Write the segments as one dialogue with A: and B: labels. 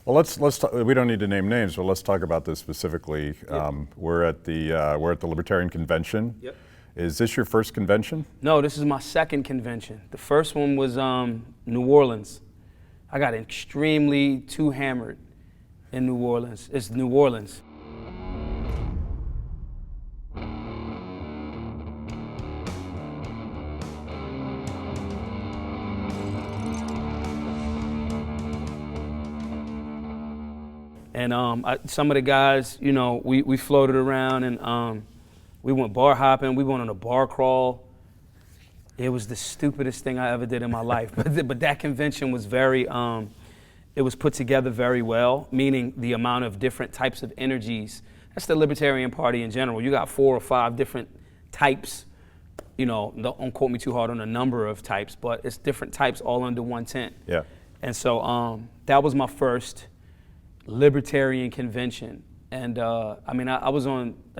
A: Well, let's talk, we don't need to name names, but let's talk about this specifically. We're at the Libertarian Convention.
B: Yep.
A: Is this your first convention?
B: No, this is my second convention. The first one was New Orleans. I got extremely too hammered in New Orleans. It's New Orleans. And some of the guys, you know, we floated around and we went bar hopping. We went on a bar crawl. It was the stupidest thing I ever did in my life. But that convention was very, it was put together very well, meaning the amount of different types of energies. That's the Libertarian Party in general. You got 4 or 5 different types. You know, don't quote me too hard on the number of types, but it's different types all under one tent.
A: Yeah.
B: And so that was my first Libertarian convention. And I mean, I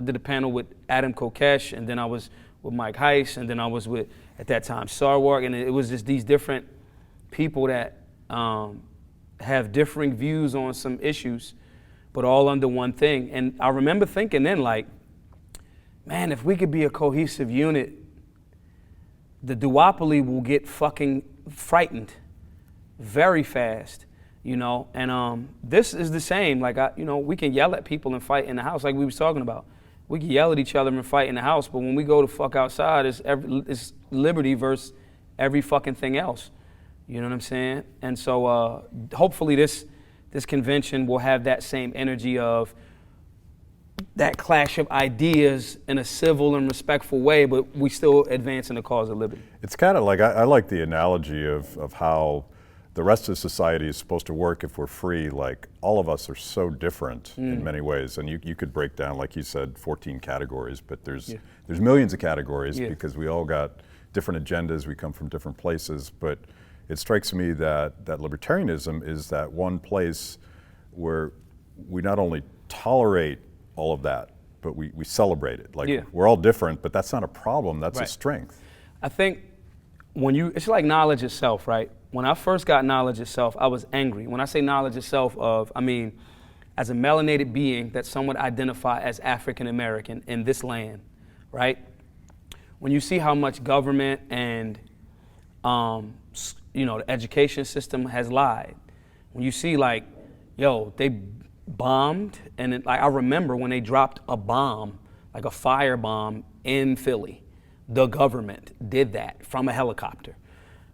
B: did a panel with Adam Kokesh, and then I was with Mike Heiss, and then I was with, at that time, Sarwark, and it was just these different people that have differing views on some issues, but all under one thing. And I remember thinking then, like, man, if we could be a cohesive unit, the duopoly will get fucking frightened very fast. You know, and this is the same. Like, we can yell at people and fight in the house, like we was talking about. We can yell at each other and fight in the house, but when we go to fuck outside, it's liberty versus every fucking thing else. You know what I'm saying? And so hopefully this convention will have that same energy of that clash of ideas in a civil and respectful way, but we still advancing the cause of liberty.
A: It's kind of like, I like the analogy of how the rest of society is supposed to work if we're free. Like, all of us are so different in many ways, and you could break down, like you said, 14 categories, but there's millions of categories because we all got different agendas, we come from different places. But it strikes me that libertarianism is that one place where we not only tolerate all of that, but we celebrate it. Like, we're all different, but that's not a problem, that's a strength.
B: I think it's like knowledge itself, right? When I first got knowledge itself, I was angry. When I say knowledge itself I mean, as a melanated being that some would identify as African American in this land, right? When you see how much government and, the education system has lied. When you see like, they bombed, and I remember when they dropped a bomb, like a firebomb in Philly. The government did that from a helicopter.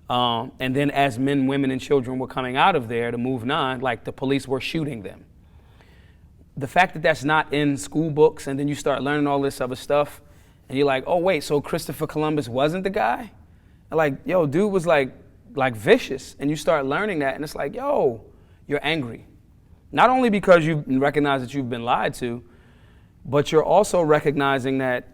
B: And then as men, women, and children were coming out of there to move on, like the police were shooting them. The fact that that's not in school books, and then you start learning all this other stuff, and you're like, oh wait, so Christopher Columbus wasn't the guy? And like, dude was like vicious, and you start learning that, and it's like, you're angry. Not only because you recognize that you've been lied to, but you're also recognizing that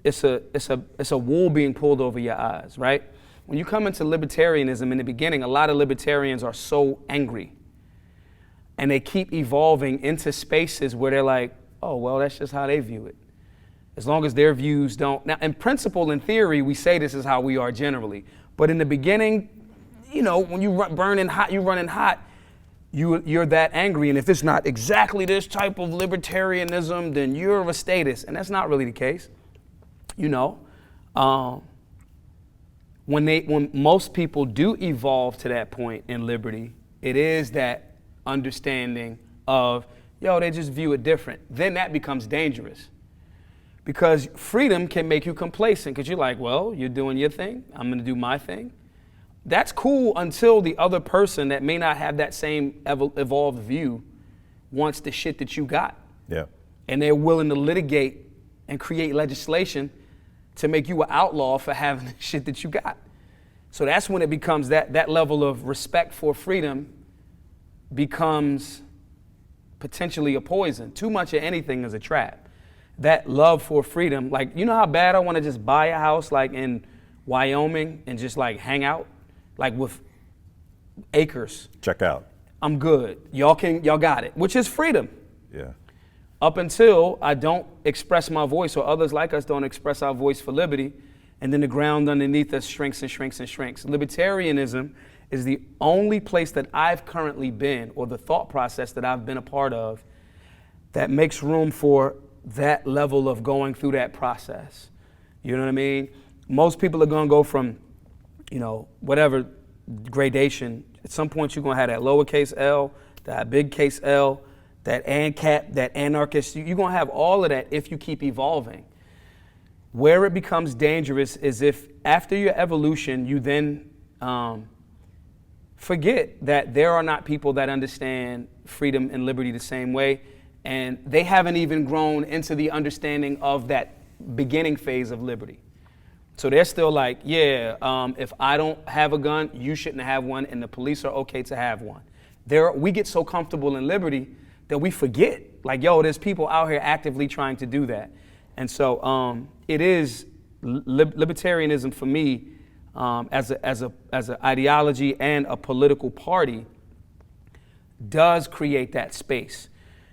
B: it's a wool being pulled over your eyes, right? When you come into libertarianism in the beginning, a lot of libertarians are so angry. And they keep evolving into spaces where they're like, oh, well, that's just how they view it. As long as their views don't. Now, in principle, in theory, we say this is how we are generally. But in the beginning, when you running hot, you're that angry. And if it's not exactly this type of libertarianism, then you're a statist. And that's not really the case. When most people do evolve to that point in liberty, it is that understanding of, they just view it different. Then that becomes dangerous. Because freedom can make you complacent, because you're like, well, you're doing your thing, I'm gonna do my thing. That's cool until the other person that may not have that same evolved view wants the shit that you got.
A: Yeah.
B: And they're willing to litigate and create legislation to make you an outlaw for having the shit that you got. So that's when it becomes that level of respect for freedom becomes potentially a poison. Too much of anything is a trap. That love for freedom, like, you know how bad I want to just buy a house like in Wyoming and just like hang out, like with acres.
A: Check out.
B: I'm good. Y'all got it, which is freedom.
A: Yeah.
B: Up until I don't express my voice, or others like us don't express our voice for liberty, and then the ground underneath us shrinks and shrinks and shrinks. Libertarianism is the only place that I've currently been, or the thought process that I've been a part of, that makes room for that level of going through that process. You know what I mean? Most people are gonna go from, whatever gradation. At some point, you're gonna have that lowercase L, that big case L, that ANCAP, that anarchist. You're gonna have all of that if you keep evolving. Where it becomes dangerous is if after your evolution, you then forget that there are not people that understand freedom and liberty the same way, and they haven't even grown into the understanding of that beginning phase of liberty. So they're still like, if I don't have a gun, you shouldn't have one, and the police are okay to have one. We get so comfortable in liberty that we forget, like, there's people out here actively trying to do that. And so it is libertarianism for me, as an ideology and a political party, does create that space.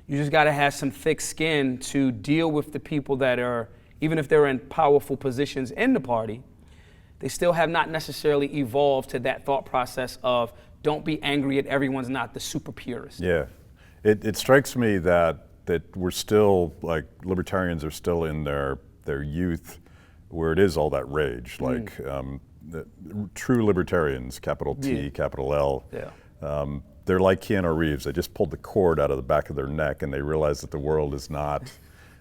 B: You just got to have some thick skin to deal with the people that are, even if they're in powerful positions in the party, they still have not necessarily evolved to that thought process of don't be angry at everyone's not the super purist.
A: Yeah, it strikes me that we're still, like, libertarians are still in their youth, where it is all that rage. Like the true libertarians, capital T, capital L.
B: Yeah.
A: They're like Keanu Reeves. They just pulled the cord out of the back of their neck, and they realize that the world is not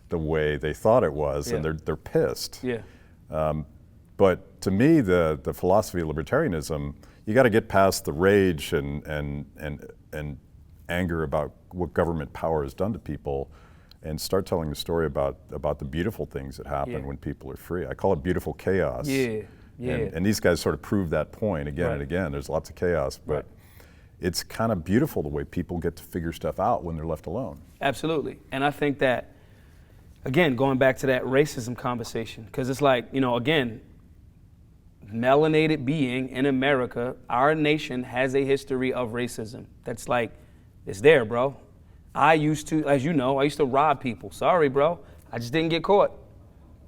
A: the way they thought it was, and they're pissed.
B: Yeah.
A: But to me, the philosophy of libertarianism, you got to get past the rage and anger about what government power has done to people, and start telling the story about the beautiful things that happen when people are free. I call it beautiful chaos.
B: Yeah.
A: And these guys sort of prove that point again and again. There's lots of chaos, but it's kind of beautiful the way people get to figure stuff out when they're left alone.
B: Absolutely. And I think that, again, going back to that racism conversation, because it's like, again, melanated being in America, our nation has a history of racism. That's like, it's there, bro. I used to, as you know, I used to rob people. Sorry, bro. I just didn't get caught.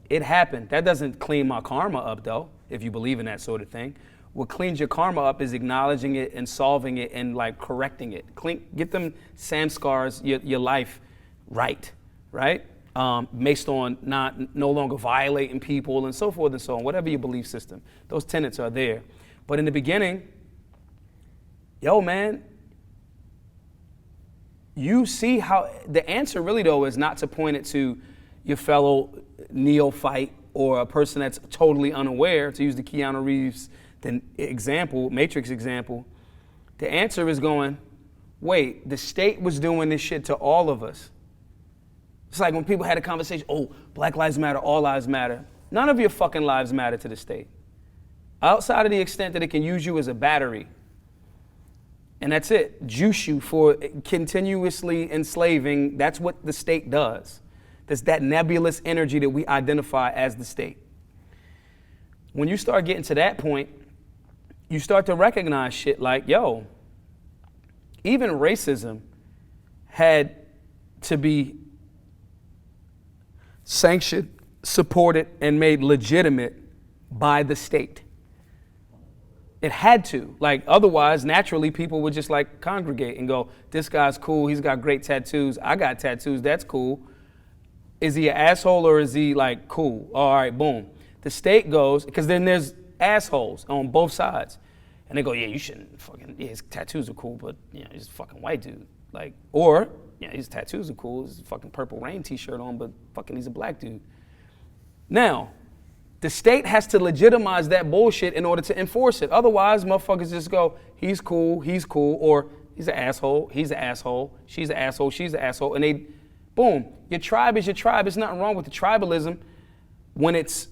B: It happened. That doesn't clean my karma up, though, if you believe in that sort of thing. What cleans your karma up is acknowledging it and solving it and, like, correcting it. Get them samskars, your life right? Based on no longer violating people and so forth and so on, whatever your belief system. Those tenets are there. But in the beginning, man, you see how the answer really, though, is not to point it to your fellow neophyte or a person that's totally unaware, to use the Keanu Reeves Matrix example. The answer is going, wait, the state was doing this shit to all of us. It's like when people had a conversation, Black Lives Matter, all lives matter. None of your fucking lives matter to the state. Outside of the extent that it can use you as a battery. And that's it. Juice you for continuously enslaving. That's what the state does. There's that nebulous energy that we identify as the state. When you start getting to that point, you start to recognize shit like, even racism had to be sanctioned, supported, and made legitimate by the state. It had to. Like, otherwise, naturally, people would just, like, congregate and go, this guy's cool, he's got great tattoos, I got tattoos, that's cool. Is he an asshole or is he, like, cool? All right, boom. The state goes, because then there's assholes on both sides. And they go, you shouldn't fucking, his tattoos are cool, but, he's a fucking white dude. Like, or, his tattoos are cool, his fucking Purple Rain t-shirt on, but fucking he's a black dude. Now, the state has to legitimize that bullshit in order to enforce it. Otherwise, motherfuckers just go, he's cool, or he's an asshole, she's an asshole, she's an asshole, and they, boom, your tribe is your tribe. There's nothing wrong with the tribalism when it's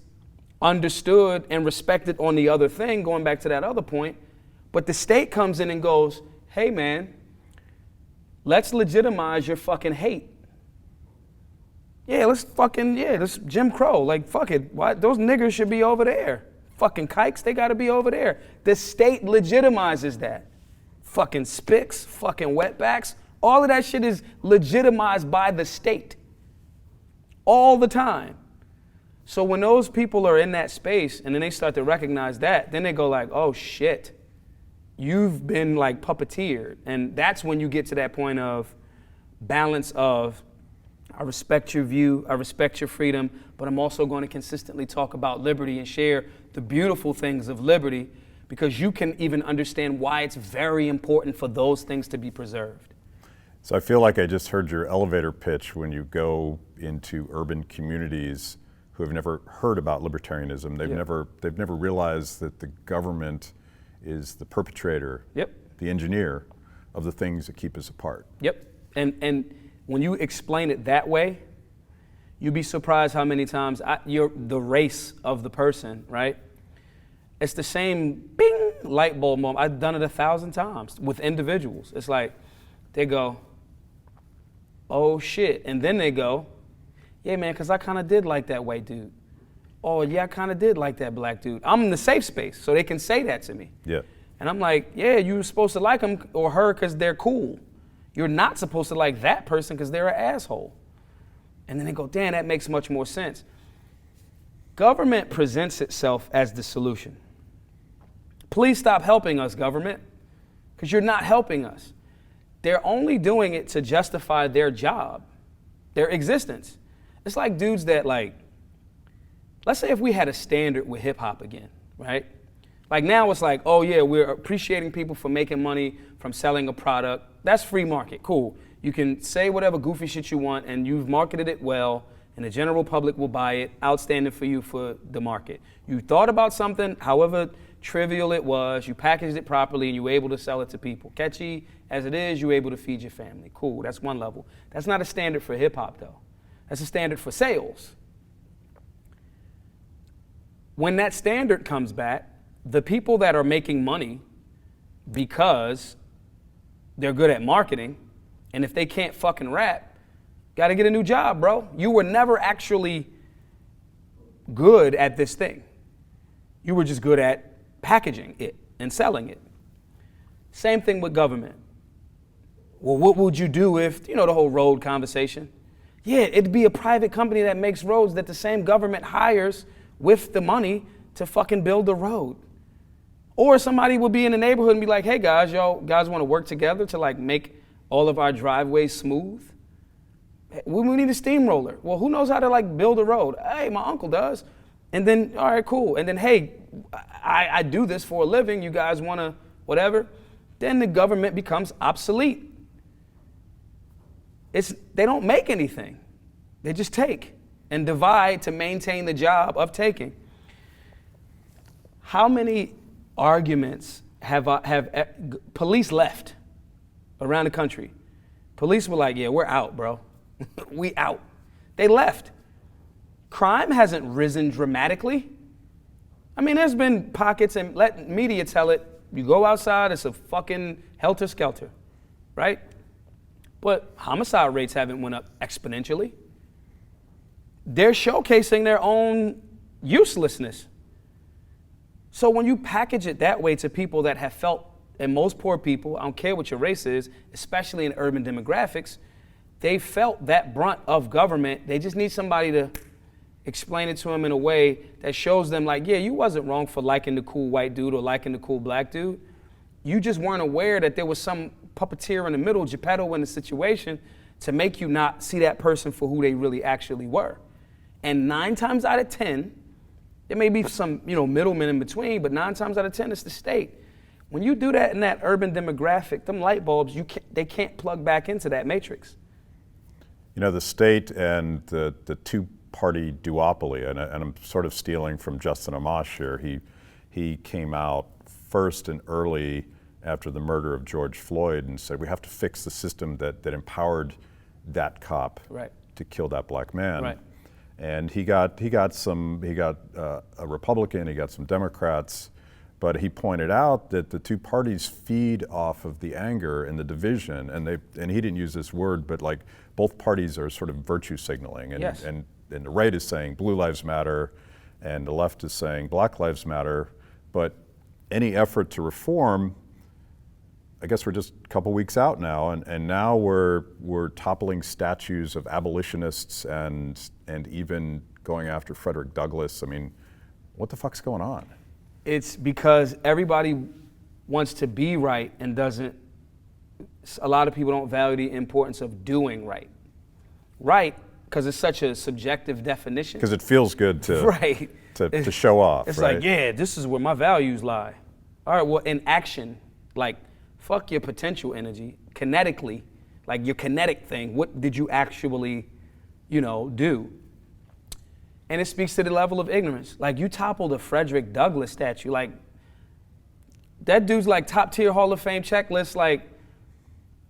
B: understood and respected on the other thing, going back to that other point. But the state comes in and goes, hey man, let's legitimize your fucking hate. Let's Jim Crow. Like, fuck it. Why? Those niggers should be over there. Fucking kikes, they gotta be over there. The state legitimizes that. Fucking spics, fucking wetbacks, all of that shit is legitimized by the state. All the time. So when those people are in that space and then they start to recognize that, then they go like, oh shit. you've been like puppeteered. And that's when you get to that point of balance of, I respect your view, I respect your freedom, but I'm also going to consistently talk about liberty and share the beautiful things of liberty, because you can even understand why it's very important for those things to be preserved.
A: So I feel like I just heard your elevator pitch when you go into urban communities who have never heard about libertarianism. They've never realized that the government is the perpetrator, the engineer of the things that keep us apart.
B: And when you explain it that way, you'd be surprised how many times you're the race of the person, right? It's the same bing light bulb moment. I've done it 1,000 times with individuals. It's like they go, oh shit, and then they go, yeah man, because I kind of did like that white dude. Oh yeah, I kind of did like that black dude. I'm in the safe space, so they can say that to me.
A: Yeah.
B: And I'm like, yeah, you're supposed to like him or her because they're cool. You're not supposed to like that person because they're an asshole. And then they go, damn, that makes much more sense. Government presents itself as the solution. Please stop helping us, government, because you're not helping us. They're only doing it to justify their job, their existence. It's like dudes that let's say if we had a standard with hip hop again, right? Like now it's like, oh yeah, we're appreciating people for making money from selling a product. That's free market, cool. You can say whatever goofy shit you want and you've marketed it well and the general public will buy it, outstanding for you for the market. You thought about something, however trivial it was, you packaged it properly and you were able to sell it to people. Catchy as it is, you were able to feed your family. Cool, that's one level. That's not a standard for hip hop though. That's a standard for sales. When that standard comes back, the people that are making money because they're good at marketing, and if they can't fucking rap, gotta get a new job, bro. You were never actually good at this thing. You were just good at packaging it and selling it. Same thing with government. Well, what would you do if, the whole road conversation? Yeah, it'd be a private company that makes roads that the same government hires with the money to fucking build the road. Or somebody will be in the neighborhood and be like, hey guys, y'all guys want to work together to make all of our driveways smooth? We need a steamroller. Well, who knows how to build a road? Hey, my uncle does. And then, all right, cool. And then, hey, I do this for a living. You guys want to whatever? Then the government becomes obsolete. They don't make anything. They just take and divide to maintain the job of taking. How many arguments have police left around the country? Police were like, yeah, we're out, bro. We out. They left. Crime hasn't risen dramatically. I mean, there's been pockets, and let media tell it, you go outside, it's a fucking helter-skelter, right? But homicide rates haven't went up exponentially. They're showcasing their own uselessness. So when you package it that way to people that have felt, and most poor people, I don't care what your race is, especially in urban demographics, they felt that brunt of government. They just need somebody to explain it to them in a way that shows them yeah, you wasn't wrong for liking the cool white dude or liking the cool black dude. You just weren't aware that there was some puppeteer in the middle, Geppetto in the situation to make you not see that person for who they really actually were. And 9 times out of 10, there may be some, middlemen in between, but 9 times out of 10, it's the state. When you do that in that urban demographic, them light bulbs, they can't plug back into that matrix.
A: The state and the two-party duopoly, and I'm sort of stealing from Justin Amash here. He came out first and early after the murder of George Floyd and said we have to fix the system that empowered that cop to kill that black man.
B: Right.
A: And he got a Republican, he got some Democrats, but he pointed out that the two parties feed off of the anger and the division, and he didn't use this word, but both parties are sort of virtue signaling, and,
B: yes.
A: and the right is saying blue lives matter, and the left is saying black lives matter, but any effort to reform, I guess we're just a couple weeks out now, and now we're toppling statues of abolitionists and even going after Frederick Douglass. I mean, what the fuck's going on?
B: It's because everybody wants to be right and doesn't, a lot of people don't value the importance of doing right. Right, because it's such a subjective definition.
A: Because it feels good to,
B: right.
A: to show off,
B: It's
A: right?
B: like, yeah, this is where my values lie. All right, well, in action, like, fuck your potential energy, kinetically, like your kinetic thing, what did you actually, do? And it speaks to the level of ignorance. Like, you toppled a Frederick Douglass statue. Like, that dude's like top tier Hall of Fame checklist, like,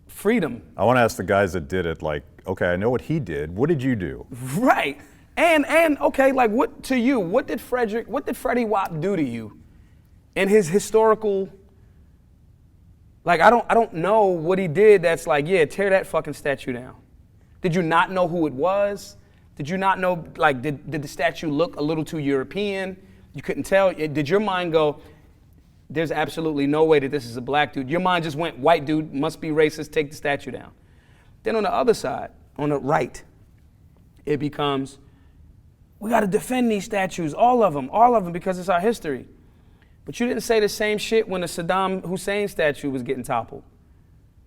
B: freedom.
A: I want to ask the guys that did it, like, okay, I know what he did. What did you do?
B: Right. And okay, like, what did Freddie Wap do to you in his historical, like, I don't know what he did that's like, yeah, tear that fucking statue down. Did you not know who it was? Did you not know, like, did the statue look a little too European? You couldn't tell? Did your mind go, there's absolutely no way that this is a black dude? Your mind just went, white dude, must be racist, take the statue down. Then on the other side, on the right, it becomes, we got to defend these statues, all of them, because it's our history. But you didn't say the same shit when the Saddam Hussein statue was getting toppled.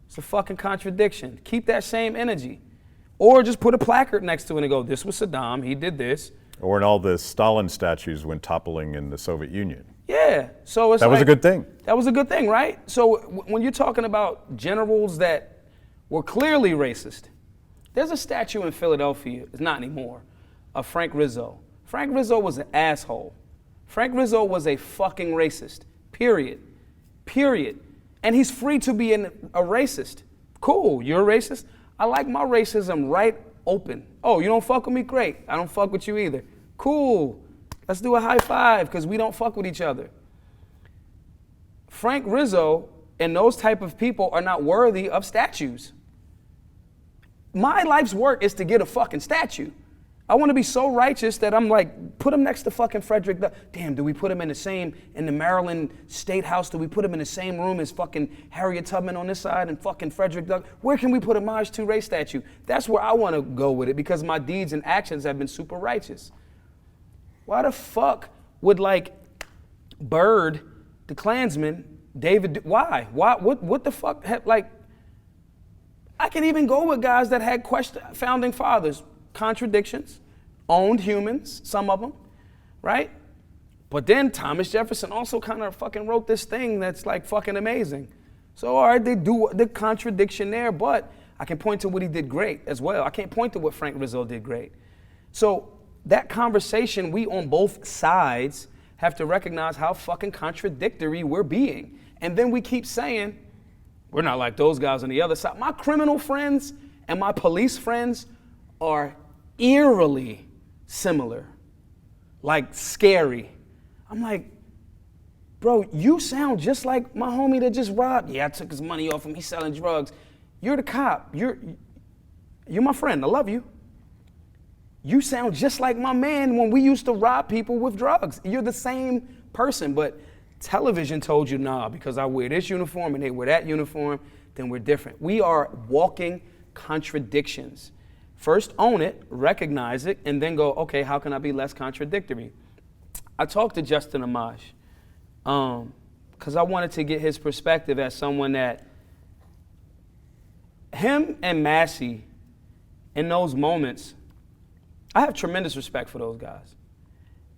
B: It's a fucking contradiction. Keep that same energy. Or just put a placard next to it and go, this was Saddam, he did this.
A: Or in all the Stalin statues when toppling in the Soviet Union.
B: Yeah, so it's
A: That was a good thing.
B: That was a good thing, right? So when you're talking about generals that were clearly racist, there's a statue in Philadelphia, it's not anymore, of Frank Rizzo. Frank Rizzo was an asshole. Frank Rizzo was a fucking racist, period. And he's free to be a racist. Cool, you're a racist? I like my racism right open. Oh, you don't fuck with me? Great. I don't fuck with you either. Cool. Let's do a high five because we don't fuck with each other. Frank Rizzo and those type of people are not worthy of statues. My life's work is to get a fucking statue. I want to be so righteous that I'm like, put him next to fucking Frederick Douglass. Damn, do we put him in the Maryland State House? Do we put him in the same room as fucking Harriet Tubman on this side and fucking Frederick Douglass? Where can we put a Maj Toure statue? That's where I want to go with it because my deeds and actions have been super righteous. Why the fuck would like Byrd, the Klansman, David, why? What the fuck? Like, I can even go with guys that had founding fathers. Contradictions, owned humans, some of them, right? But then Thomas Jefferson also kind of fucking wrote this thing that's like fucking amazing. So, all right, they do the contradiction there, but I can point to what he did great as well. I can't point to what Frank Rizzo did great. So that conversation, we on both sides have to recognize how fucking contradictory we're being. And then we keep saying, we're not like those guys on the other side. My criminal friends and my police friends are eerily similar, like scary. I'm like, bro, you sound just like my homie that just robbed. Yeah, I took his money off him. He's selling drugs. You're the cop. You're my friend. I love you. You sound just like my man when we used to rob people with drugs. You're the same person, but television told you, nah, because I wear this uniform and they wear that uniform, then we're different. We are walking contradictions. First own it, recognize it, and then go, okay, how can I be less contradictory? I talked to Justin Amash because I wanted to get his perspective as someone that, him and Massey, in those moments, I have tremendous respect for those guys.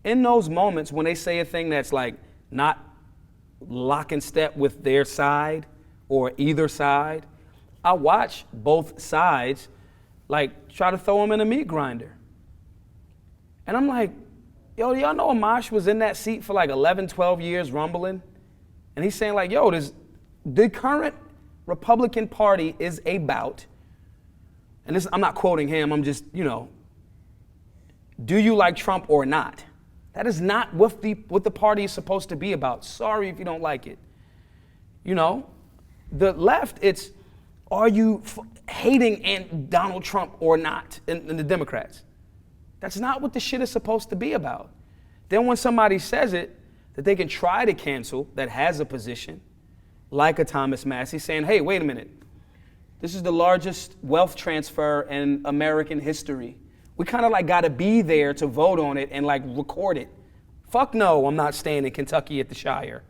B: In those moments when they say a thing that's like not lock and step with their side or either side, I watch both sides like try to throw him in a meat grinder. And I'm like, yo, y'all know Amash was in that seat for like 11, 12 years rumbling? And he's saying like, yo, the current Republican Party is about, and this, I'm not quoting him, I'm just, do you like Trump or not? That is not what the party is supposed to be about. Sorry if you don't like it. The left, it's, are you hating Donald Trump or not, and the Democrats? That's not what the shit is supposed to be about. Then when somebody says it, that they can try to cancel, that has a position, like a Thomas Massey, saying, hey, wait a minute. This is the largest wealth transfer in American history. We kind of like got to be there to vote on it and like record it. Fuck no, I'm not staying in Kentucky at the Shire.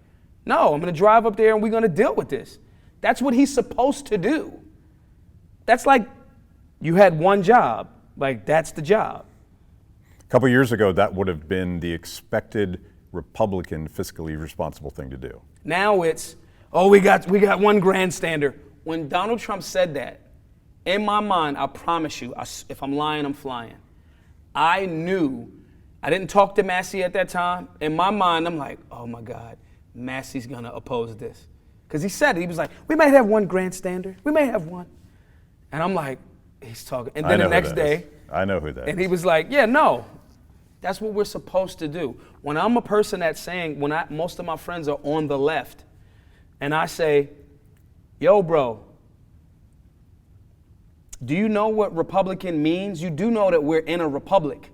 B: No, I'm going to drive up there and we're going to deal with this. That's what he's supposed to do. That's like you had one job. Like, that's the job.
A: A couple years ago, that would have been the expected Republican fiscally responsible thing to do.
B: Now it's, oh, we got one grandstander. When Donald Trump said that, in my mind, I promise you, if I'm lying, I'm flying. I knew, I didn't talk to Massey at that time. In my mind, I'm like, oh my God, Massey's gonna oppose this. Because he said it, he was like, we might have one grandstander, we may have one. And I'm like, he's talking. And then the next day,
A: I know who that is.
B: And he was like, yeah, no, that's what we're supposed to do. When I'm a person that's saying, most of my friends are on the left, and I say, yo, bro, do you know what Republican means? You do know that we're in a republic.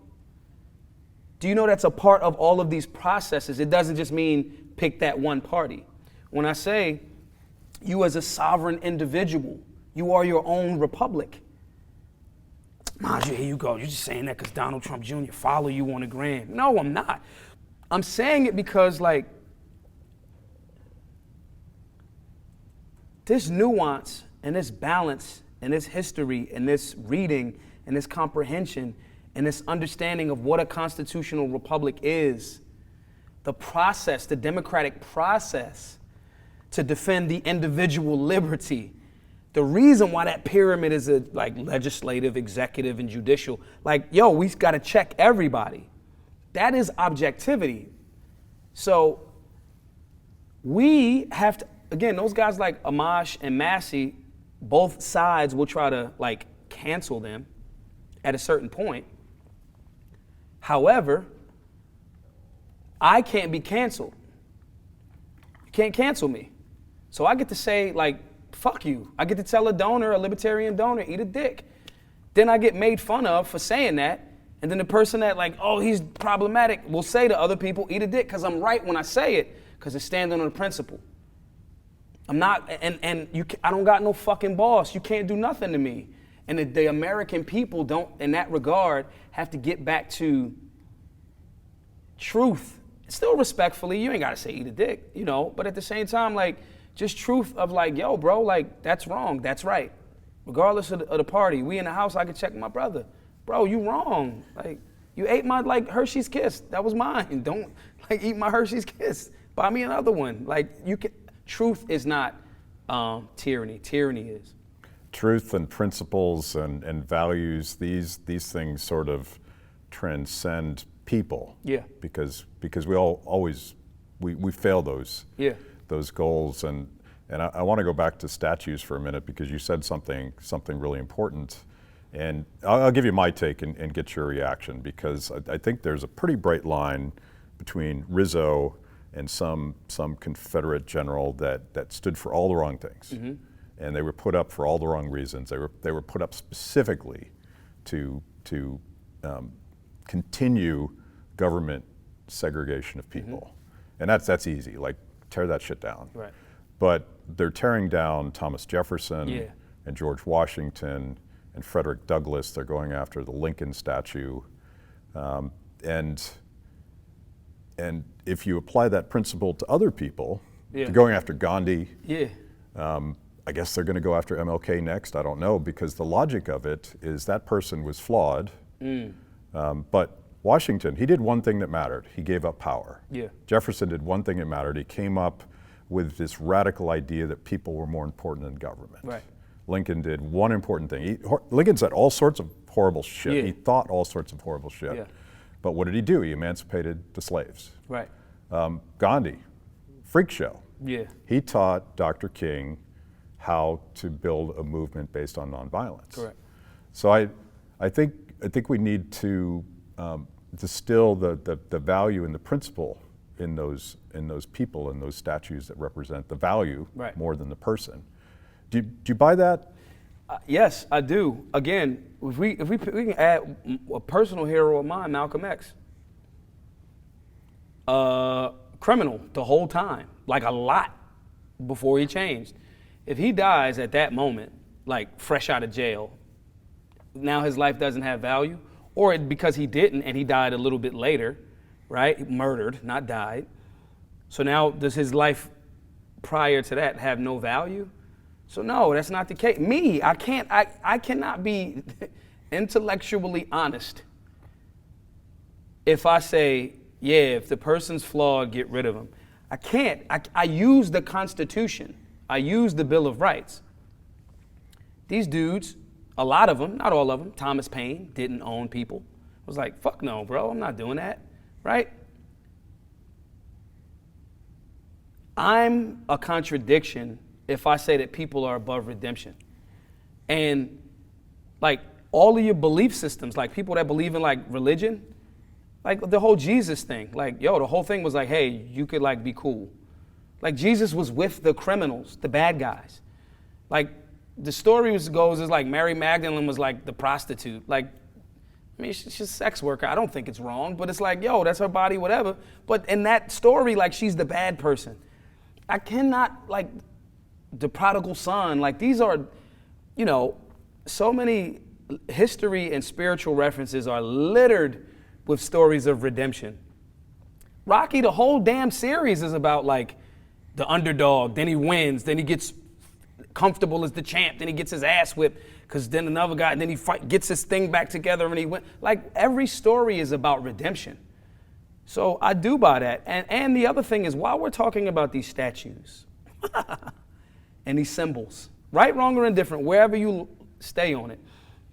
B: Do you know that's a part of all of these processes? It doesn't just mean pick that one party. When I say you as a sovereign individual, you are your own republic. Maj, here you go. You're just saying that because Donald Trump Jr. follow you on the gram. No, I'm not. I'm saying it because, like, this nuance and this balance and this history and this reading and this comprehension and this understanding of what a constitutional republic is, the process, the democratic process to defend the individual liberty, the reason why that pyramid is like legislative, executive, and judicial, like, yo, we got to check everybody. That is objectivity. So we have to, again, those guys like Amash and Massey, both sides will try to like cancel them at a certain point. However, I can't be canceled. You can't cancel me. So I get to say, like, fuck you. I get to tell a libertarian donor, eat a dick. Then I get made fun of for saying that. And then the person that like, oh, he's problematic will say to other people, eat a dick, because I'm right when I say it, because it's standing on a principle. I'm not, I don't got no fucking boss. You can't do nothing to me. And the American people don't, in that regard, have to get back to truth. Still respectfully, you ain't got to say eat a dick, you know, but at the same time, like, just truth of like, yo, bro, like, that's wrong, that's right. Regardless of the party, we in the house, I can check my brother. Bro, you wrong. Like, you ate my, like, Hershey's Kiss. That was mine. Don't, like, eat my Hershey's Kiss. Buy me another one. Like, you can, truth is not tyranny. Tyranny is.
A: Truth and principles and values, these things sort of transcend people.
B: Yeah.
A: Because we all always, we fail those.
B: Yeah.
A: Those goals. And I want to go back to statues for a minute, because you said something really important. And I'll give you my take and get your reaction, because I think there's a pretty bright line between Rizzo and some Confederate general that stood for all the wrong things. Mm-hmm. And they were put up for all the wrong reasons. They were put up specifically to continue government segregation of people. Mm-hmm. And that's easy, like, tear that shit down.
B: Right.
A: But they're tearing down Thomas Jefferson and George Washington and Frederick Douglass. They're going after the Lincoln statue. And if you apply that principle to other people, they're going after Gandhi.
B: Yeah.
A: I guess they're going to go after MLK next. I don't know, because the logic of it is that person was flawed. But Washington, he did one thing that mattered. He gave up power.
B: Yeah.
A: Jefferson did one thing that mattered. He came up with this radical idea that people were more important than government.
B: Right.
A: Lincoln did one important thing. Lincoln said all sorts of horrible shit.
B: Yeah.
A: He thought all sorts of horrible shit.
B: Yeah.
A: But what did he do? He emancipated the slaves.
B: Right.
A: Gandhi, freak show.
B: Yeah.
A: He taught Dr. King how to build a movement based on nonviolence.
B: Correct.
A: So I think we need to distill the value and the principle in those people, in those statues that represent the value more than the person. Do you buy that?
B: Yes, I do. Again, if we can add a personal hero of mine, Malcolm X. Criminal the whole time, like a lot before he changed. If he dies at that moment, like fresh out of jail, now his life doesn't have value, or because he didn't and he died a little bit later, right? Murdered, not died. So now does his life prior to that have no value? So no, that's not the case. I cannot be intellectually honest if I say, yeah, if the person's flawed, get rid of them. I can't. I use the Constitution. I use the Bill of Rights. These dudes, a lot of them, not all of them, Thomas Paine didn't own people. I was like, fuck no, bro, I'm not doing that, right? I'm a contradiction if I say that people are above redemption. And like all of your belief systems, like people that believe in like religion, like the whole Jesus thing, like, yo, the whole thing was like, hey, you could like be cool. Like Jesus was with the criminals, the bad guys. Like the story goes is like Mary Magdalene was like the prostitute. Like, I mean, she's a sex worker. I don't think it's wrong, but it's like, yo, that's her body, whatever. But in that story, like she's the bad person. I cannot, like, the prodigal son, like these are, you know, so many history and spiritual references are littered with stories of redemption. Rocky, the whole damn series is about like the underdog, then he wins, then he gets comfortable as the champ, then he gets his ass whipped, because then another guy, then he gets his thing back together and he went. Like every story is about redemption. So I do buy that. And the other thing is, while we're talking about these statues and these symbols, right, wrong, or indifferent, wherever you stay on it,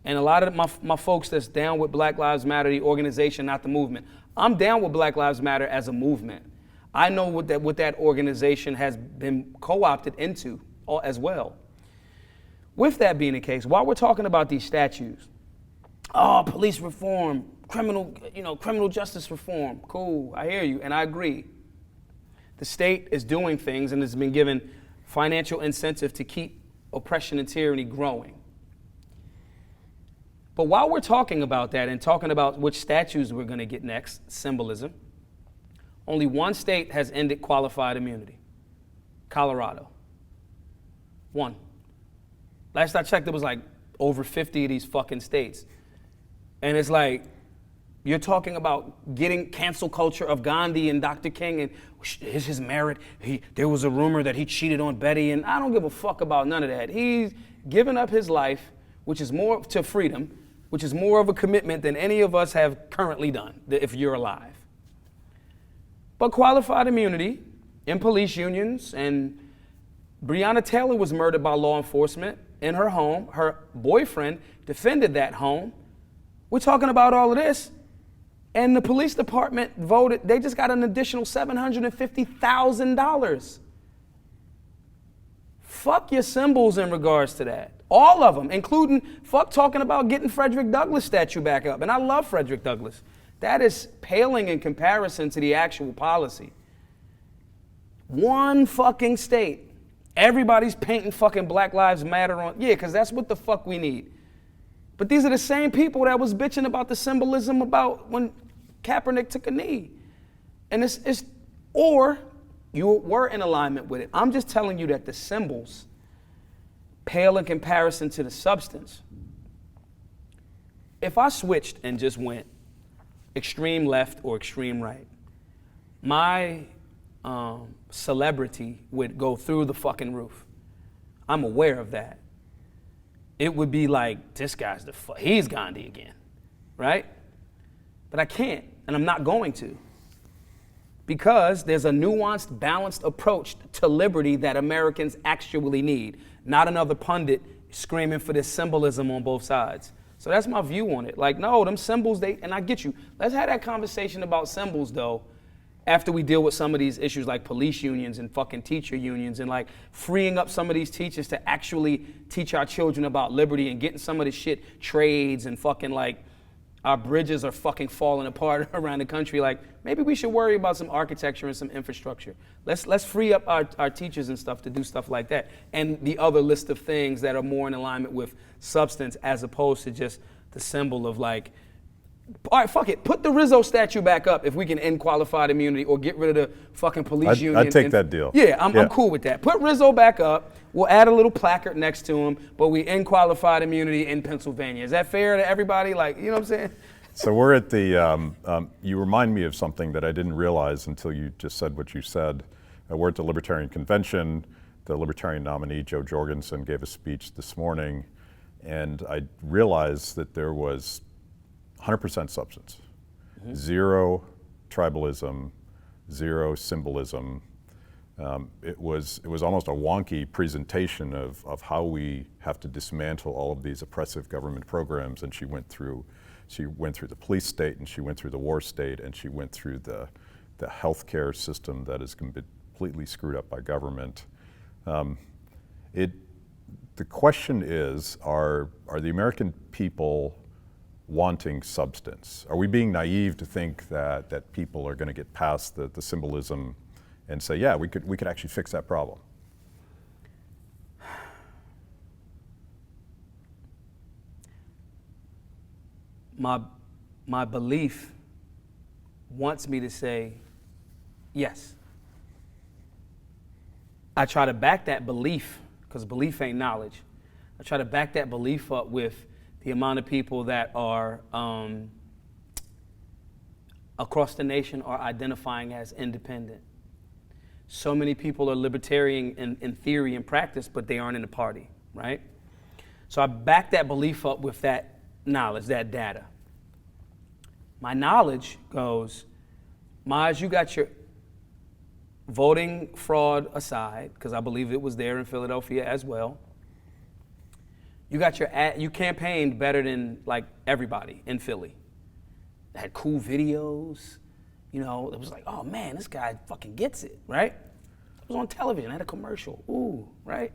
B: and a lot of my folks that's down with Black Lives Matter, the organization, not the movement, I'm down with Black Lives Matter as a movement. I know what that organization has been co-opted into as well. With that being the case, while we're talking about these statues, police reform, criminal justice reform, cool, I hear you, and I agree. The state is doing things and has been given financial incentive to keep oppression and tyranny growing. But while we're talking about that and talking about which statues we're going to get next, symbolism, only one state has ended qualified immunity, Colorado. One. Last I checked, there was like over 50 of these fucking states. And it's like, you're talking about getting cancel culture of Gandhi and Dr. King, and is his merit. There was a rumor that he cheated on Betty, and I don't give a fuck about none of that. He's given up his life, which is more to freedom, which is more of a commitment than any of us have currently done, if you're alive. But qualified immunity in police unions, and Breonna Taylor was murdered by law enforcement in her home. Her boyfriend defended that home. We're talking about all of this. And the police department voted, they just got an additional $750,000. Fuck your symbols in regards to that. All of them, including fuck talking about getting Frederick Douglass statue back up. And I love Frederick Douglass. That is paling in comparison to the actual policy. One fucking state. Everybody's painting fucking Black Lives Matter on, yeah, because that's what the fuck we need. But these are the same people that was bitching about the symbolism about when Kaepernick took a knee. And or you were in alignment with it. I'm just telling you that the symbols pale in comparison to the substance. If I switched and just went extreme left or extreme right, my celebrity would go through the fucking roof. I'm aware of that. It would be like, this guy's he's Gandhi again, right? But I can't, and I'm not going to. Because there's a nuanced, balanced approach to liberty that Americans actually need, not another pundit screaming for this symbolism on both sides. So that's my view on it. Like, no, them symbols, and I get you. Let's have that conversation about symbols, though, after we deal with some of these issues like police unions and fucking teacher unions and like freeing up some of these teachers to actually teach our children about liberty and getting some of this shit, trades, and fucking like our bridges are fucking falling apart around the country. Like, maybe we should worry about some architecture and some infrastructure. Let's free up our teachers and stuff to do stuff like that. And the other list of things that are more in alignment with substance as opposed to just the symbol of like, all right, fuck it. Put the Rizzo statue back up if we can end qualified immunity or get rid of the fucking police union.
A: I'd take that deal.
B: Yeah, I'm cool with that. Put Rizzo back up. We'll add a little placard next to him, but we end qualified immunity in Pennsylvania. Is that fair to everybody? Like, you know what I'm saying?
A: So we're at the, you remind me of something that I didn't realize until you just said what you said. we're at the Libertarian Convention. The Libertarian nominee, Joe Jorgensen, gave a speech this morning, and I realized that there was 100% substance, zero tribalism, zero symbolism. It was almost a wonky presentation of how we have to dismantle all of these oppressive government programs. And she went through the police state, and she went through the war state, and she went through the healthcare system that is completely screwed up by government. The question is, are the American people wanting substance? Are we being naive to think that people are going to get past the symbolism and say, yeah, we could actually fix that problem?
B: My belief wants me to say yes. I try to back that belief, because belief ain't knowledge. I try to back that belief up with the amount of people that are across the nation are identifying as independent. So many people are libertarian in theory and practice, but they aren't in the party, right? So I back that belief up with that knowledge, that data. My knowledge goes, Maj, you got your voting fraud aside, because I believe it was there in Philadelphia as well. You got you campaigned better than like everybody in Philly. Had cool videos, you know, it was like, oh man, this guy fucking gets it, right? It was on television, had a commercial, ooh, right?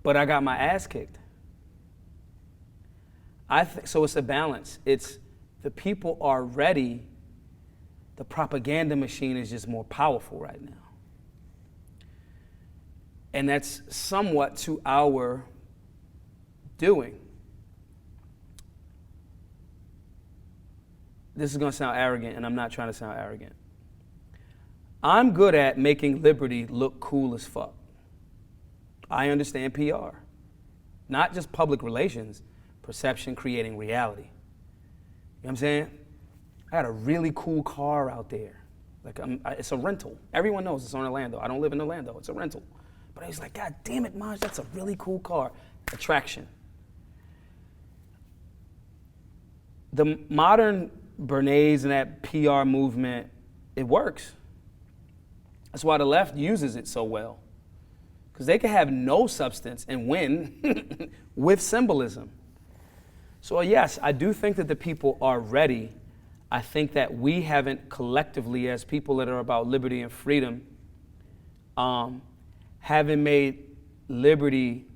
B: But I got my ass kicked. So it's a balance. It's the people are ready. The propaganda machine is just more powerful right now. And that's somewhat to our doing. This is going to sound arrogant, and I'm not trying to sound arrogant. I'm good at making liberty look cool as fuck. I understand PR. Not just public relations, perception creating reality. You know what I'm saying? I got a really cool car out there. Like it's a rental. Everyone knows it's on Orlando. I don't live in Orlando. It's a rental. But he's like, God damn it, Maj, that's a really cool car. Attraction. The modern Bernays and that PR movement, it works. That's why the left uses it so well. Because they can have no substance and win with symbolism. So yes, I do think that the people are ready. I think that we haven't collectively, as people that are about liberty and freedom, haven't made liberty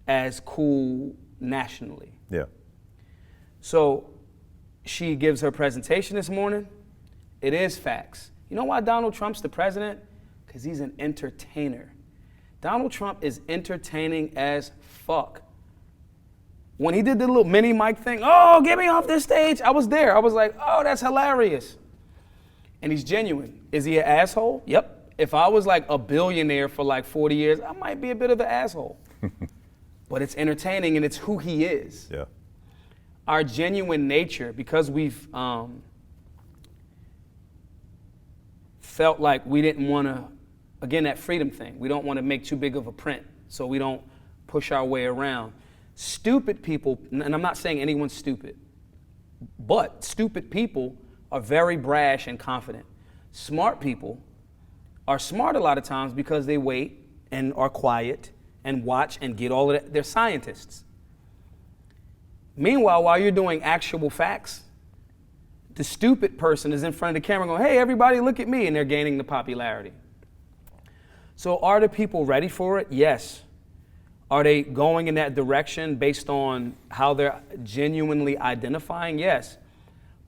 B: as cool nationally.
A: Yeah.
B: So she gives her presentation this morning. It is facts. You know why Donald Trump's the president? Because he's an entertainer. Donald Trump is entertaining as fuck. When he did the little mini mic thing, oh, get me off this stage, I was there. I was like, oh, that's hilarious. And he's genuine. Is he an asshole? Yep. If I was like a billionaire for like 40 years, I might be a bit of an asshole. But it's entertaining and it's who he is.
A: Yeah.
B: Our genuine nature, because we've felt like we didn't want to, again, that freedom thing, we don't want to make too big of a print, so we don't push our way around. Stupid people, and I'm not saying anyone's stupid, but stupid people are very brash and confident. Smart people are smart a lot of times because they wait and are quiet and watch and get all of that. They're scientists. Meanwhile, while you're doing actual facts, the stupid person is in front of the camera going, hey, everybody, look at me, and they're gaining the popularity. So are the people ready for it? Yes. Are they going in that direction based on how they're genuinely identifying? Yes.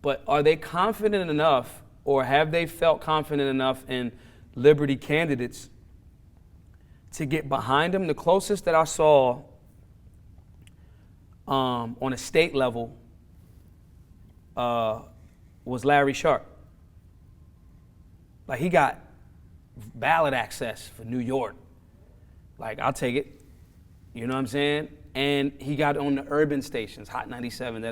B: But are they confident enough, or have they felt confident enough in liberty candidates to get behind them? The closest that I saw on a state level was Larry Sharp. Like, he got ballot access for New York. Like, I'll take it. You know what I'm saying? And he got on the urban stations, Hot 97,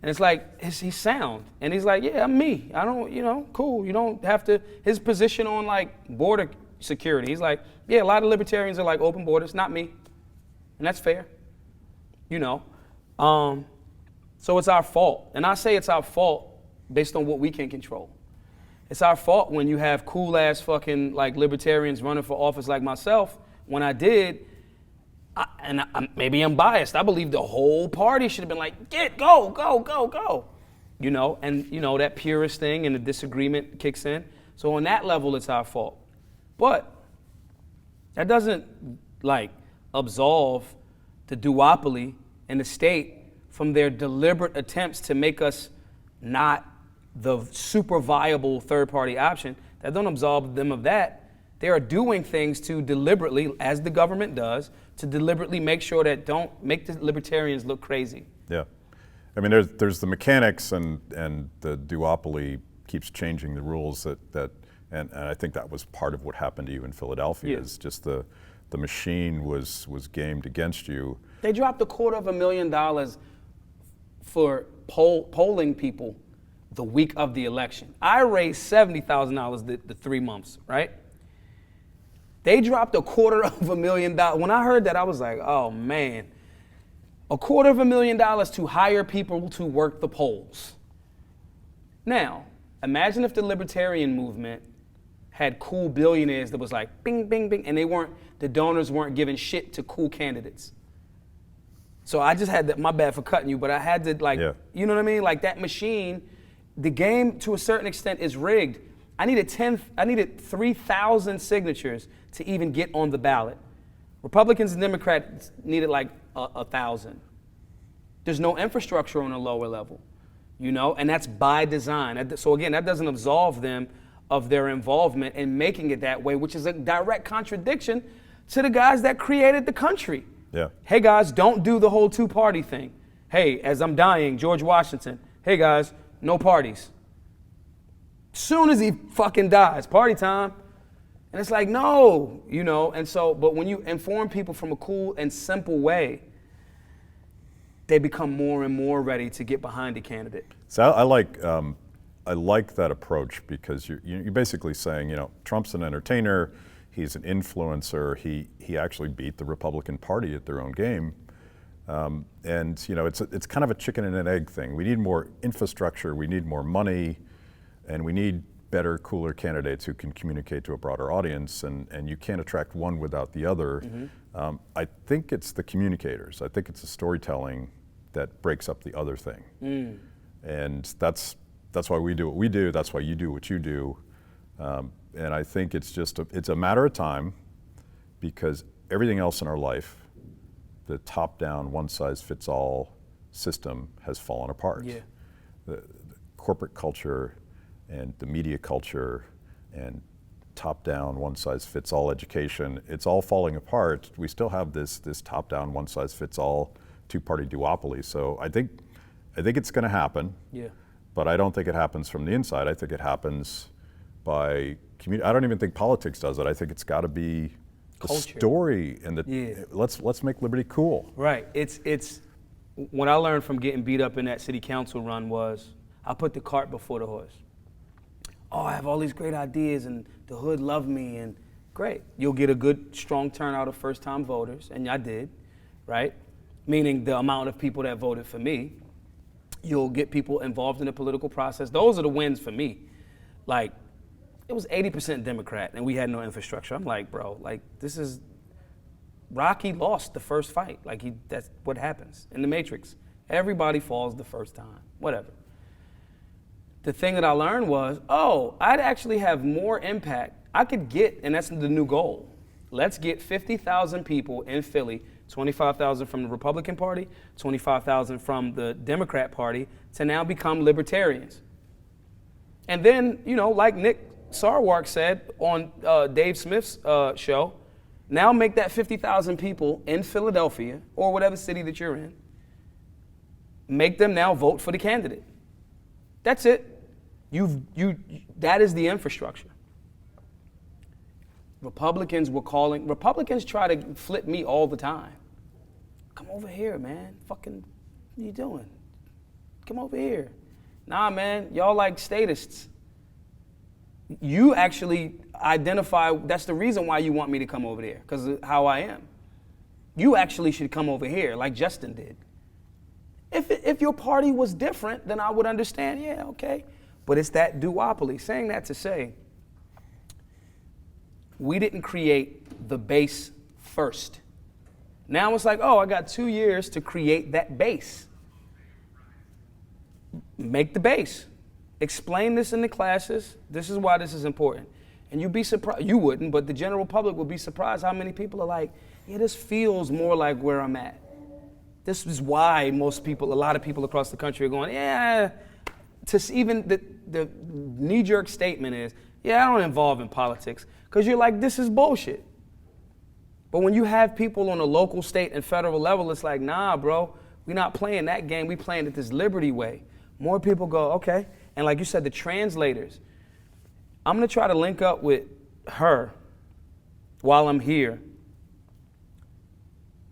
B: And it's like, he's sound. And he's like, yeah, I'm me. I don't, cool. You don't have to, his position on like border security, he's like, yeah, a lot of libertarians are like open borders, not me. And that's fair, So it's our fault. And I say it's our fault based on what we can control. It's our fault when you have cool ass fucking like libertarians running for office like myself. When I did, maybe I'm biased. I believe the whole party should have been like, go. And that purist thing and the disagreement kicks in. So on that level, it's our fault. But that doesn't like absolve the duopoly and the state from their deliberate attempts to make us not the super viable third-party option. That don't absolve them of that. They are doing things to deliberately, as the government does, to deliberately make sure that don't make the libertarians look crazy.
A: Yeah. I mean, there's the mechanics and the duopoly keeps changing the rules and I think that was part of what happened to you in Philadelphia is just the machine was gamed against you.
B: They dropped $250,000 for polling people the week of the election. I raised $70,000 the 3 months, right? They dropped $250,000. When I heard that, I was like, oh man, $250,000 to hire people to work the polls. Now, imagine if the libertarian movement had cool billionaires that was like bing, bing, bing, and the donors weren't giving shit to cool candidates. So I just had my bad for cutting you, but I had to you know what I mean? Like that machine, the game to a certain extent is rigged. I needed 3,000 signatures to even get on the ballot. Republicans and Democrats needed like 1,000. There's no infrastructure on a lower level, and that's by design. So again, that doesn't absolve them of their involvement in making it that way, which is a direct contradiction to the guys that created the country.
A: Yeah.
B: Hey guys, don't do the whole two-party thing. Hey, as I'm dying, George Washington. Hey guys, no parties. Soon as he fucking dies, party time. And it's like, no, and so, but when you inform people from a cool and simple way, they become more and more ready to get behind a candidate.
A: So I like that approach because you're basically saying, Trump's an entertainer, he's an influencer, he actually beat the Republican Party at their own game. And it's kind of a chicken and an egg thing. We need more infrastructure, we need more money, and we need better, cooler candidates who can communicate to a broader audience, and you can't attract one without the other. Mm-hmm. I think it's the communicators. I think it's the storytelling that breaks up the other thing. Mm. And that's why we do what we do, that's why you do what you do. And I think it's just it's a matter of time, because everything else in our life, the top-down, one-size-fits-all system has fallen apart.
B: Yeah.
A: The corporate culture and the media culture and top-down, one-size-fits-all education, it's all falling apart. We still have this top-down, one-size-fits-all two-party duopoly. So I think it's going to happen. Yeah. But I don't think it happens from the inside. I think it happens by community. I don't even think politics does it. I think it's got to be the culture. Story and let's make liberty cool.
B: Right. It's what I learned from getting beat up in that city council run was I put the cart before the horse. Oh, I have all these great ideas and the hood love me, and great. You'll get a good, strong turnout of first-time voters, and I did, right? Meaning the amount of people that voted for me. You'll get people involved in the political process. Those are the wins for me. Like, it was 80% Democrat, and we had no infrastructure. I'm like, bro, like, this is, Rocky lost the first fight. Like, that's what happens in the Matrix. Everybody falls the first time, whatever. The thing that I learned was, I'd actually have more impact. I could get, and that's the new goal. Let's get 50,000 people in Philly, 25,000 from the Republican Party, 25,000 from the Democrat Party, to now become libertarians. And then, like Nick Sarwark said on Dave Smith's show, now make that 50,000 people in Philadelphia or whatever city that you're in, make them now vote for the candidate. That's it. That is the infrastructure. Republicans try to flip me all the time. Come over here, man. Fucking, what are you doing? come over here. Nah, man, y'all like statists. You actually identify, that's the reason why you want me to come over there, because of how I am. You actually should come over here, like Justin did. If your party was different, then I would understand, yeah, okay. But it's that duopoly. Saying that to say, we didn't create the base first. Now it's like, oh, I got 2 years to create that base. Make the base. Explain this in the classes. This is why this is important. And you'd be surprised, you wouldn't, but the general public would be surprised how many people are like, yeah, this feels more like where I'm at. This is why a lot of people across the country are going, yeah, even the knee-jerk statement is, yeah, I don't involve in politics. Because you're like, this is bullshit. But when you have people on a local, state, and federal level, it's like, nah, bro, we're not playing that game. We playing it this liberty way. More people go, okay. And like you said, the translators. I'm going to try to link up with her while I'm here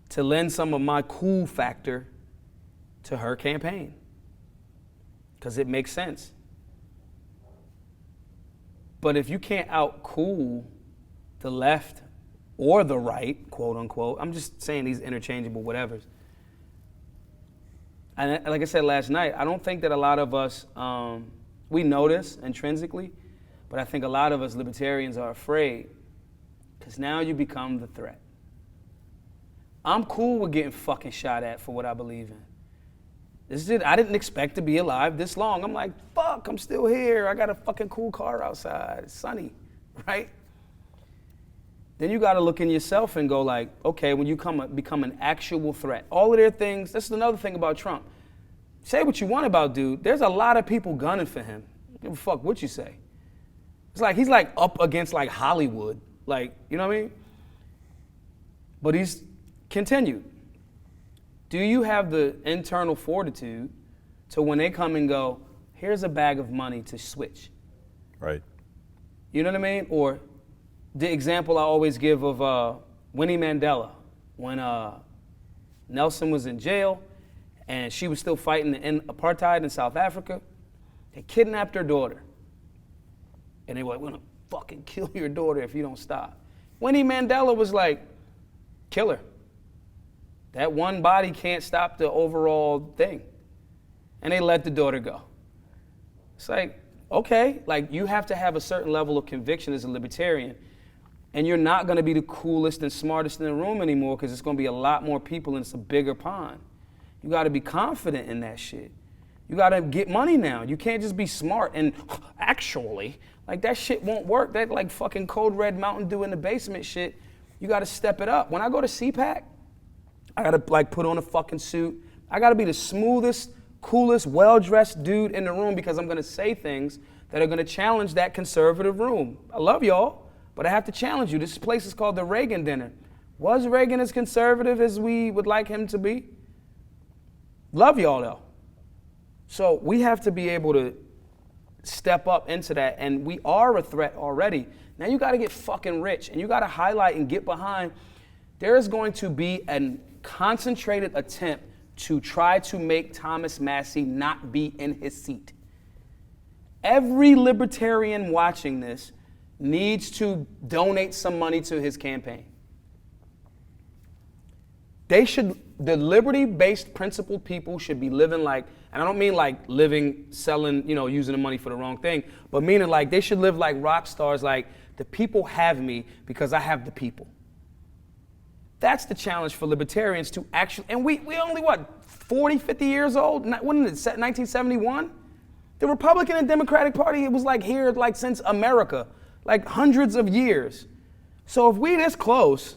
B: to lend some of my cool factor to her campaign. Because it makes sense. But if you can't out-cool the left or the right, quote unquote, I'm just saying these interchangeable whatevers. And like I said last night, I don't think that a lot of us, we know this intrinsically, but I think a lot of us libertarians are afraid because now you become the threat. I'm cool with getting fucking shot at for what I believe in. I didn't expect to be alive this long. I'm like, fuck, I'm still here. I got a fucking cool car outside. It's sunny, right? Then you got to look in yourself and go like, okay, when you become an actual threat. All of their things, this is another thing about Trump. Say what you want about dude. There's a lot of people gunning for him. Give a fuck what you say. It's like he's like up against like Hollywood. Like, you know what I mean? But he's continued. Do you have the internal fortitude to when they come and go, here's a bag of money to switch?
A: Right.
B: You know what I mean? Or the example I always give of Winnie Mandela, when Nelson was in jail and she was still fighting in apartheid in South Africa, they kidnapped her daughter. And they were like, we're gonna fucking kill your daughter if you don't stop. Winnie Mandela was like, kill her. That one body can't stop the overall thing. And they let the daughter go. It's like, okay, like you have to have a certain level of conviction as a libertarian. And you're not going to be the coolest and smartest in the room anymore because it's going to be a lot more people and it's a bigger pond. You got to be confident in that shit. You got to get money now. You can't just be smart and actually, like that shit won't work. That like fucking Code Red Mountain Dew in the basement shit, you got to step it up. When I go to CPAC, I got to like put on a fucking suit. I got to be the smoothest, coolest, well-dressed dude in the room because I'm going to say things that are going to challenge that conservative room. I love y'all. But I have to challenge you. This place is called the Reagan Dinner. Was Reagan as conservative as we would like him to be? Love y'all though. So we have to be able to step up into that, and we are a threat already. Now you got to get fucking rich, and you got to highlight and get behind. There is going to be a concentrated attempt to try to make Thomas Massie not be in his seat. Every libertarian watching this needs to donate some money to his campaign. The liberty-based principled people should be living like, and I don't mean like living, selling, using the money for the wrong thing, but meaning like they should live like rock stars, like the people have me because I have the people. That's the challenge for libertarians to actually, and we only 40, 50 years old? When did it, 1971? The Republican and Democratic Party, it was like here like since America. Like hundreds of years. So if we this close,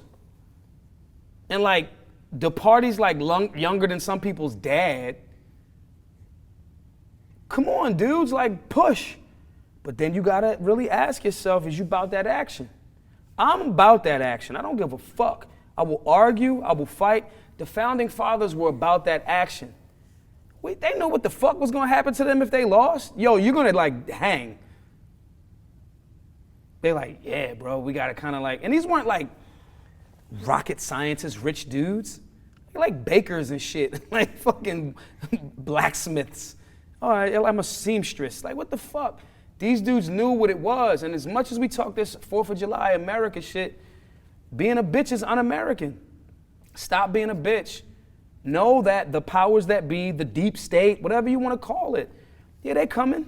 B: and like the party's like younger than some people's dad, come on, dudes, like push. But then you gotta really ask yourself, is you about that action? I'm about that action. I don't give a fuck. I will argue, I will fight. The founding fathers were about that action. They knew what the fuck was gonna happen to them if they lost. Yo, you're gonna like hang. They're like, yeah, bro, we got to kind of like, and these weren't like rocket scientists, rich dudes. They're like bakers and shit, like fucking blacksmiths. All right, I'm a seamstress. Like, what the fuck? These dudes knew what it was. And as much as we talk this 4th of July America shit, being a bitch is un-American. Stop being a bitch. Know that the powers that be, the deep state, whatever you want to call it, yeah, they coming.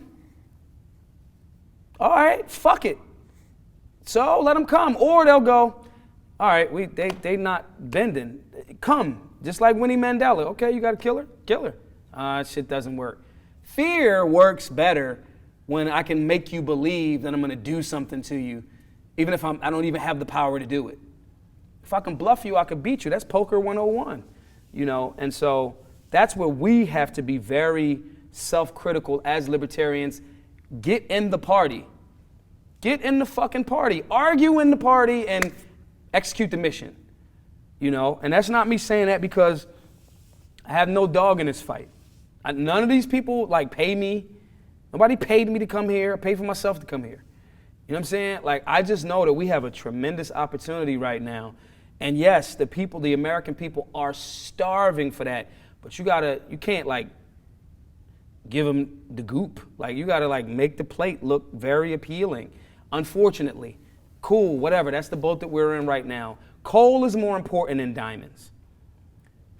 B: All right, fuck it. So let them come. Or they'll go, all right, they not bending. Come, just like Winnie Mandela. Okay, you got a killer? Kill her. Shit doesn't work. Fear works better when I can make you believe that I'm going to do something to you, even if I don't even have the power to do it. If I can bluff you, I can beat you. That's poker 101, you know? And so that's where we have to be very self-critical as libertarians. Get in the party. Get in the fucking party. Argue in the party and execute the mission, you know? And that's not me saying that because I have no dog in this fight. None of these people like pay me. Nobody paid me to come here. I paid for myself to come here. You know what I'm saying? Like, I just know that we have a tremendous opportunity right now. And yes, the people, the American people are starving for that. But you can't like give them the goop. Like, you gotta like make the plate look very appealing. Unfortunately, cool, whatever. That's the boat that we're in right now. Coal is more important than diamonds.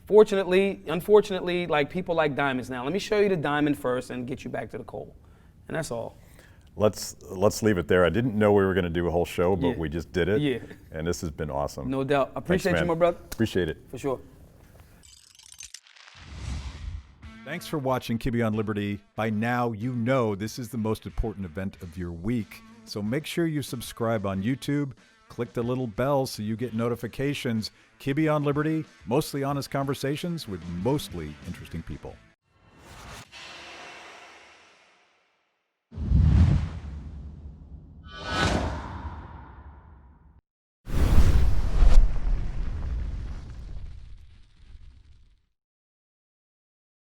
B: Unfortunately, like people like diamonds now. Let me show you the diamond first and get you back to the coal. And that's all.
A: Let's leave it there. I didn't know we were going to do a whole show, but we just did it.
B: Yeah.
A: And this has been awesome.
B: No doubt. Appreciate
A: Thanks,
B: you,
A: man.
B: my brother.
A: Appreciate it.
B: For sure.
A: Thanks for watching Kibbe on Liberty. By now, you know this is the most important event of your week. So make sure you subscribe on YouTube. Click the little bell so you get notifications. Kibbe on Liberty, mostly honest conversations with mostly interesting people.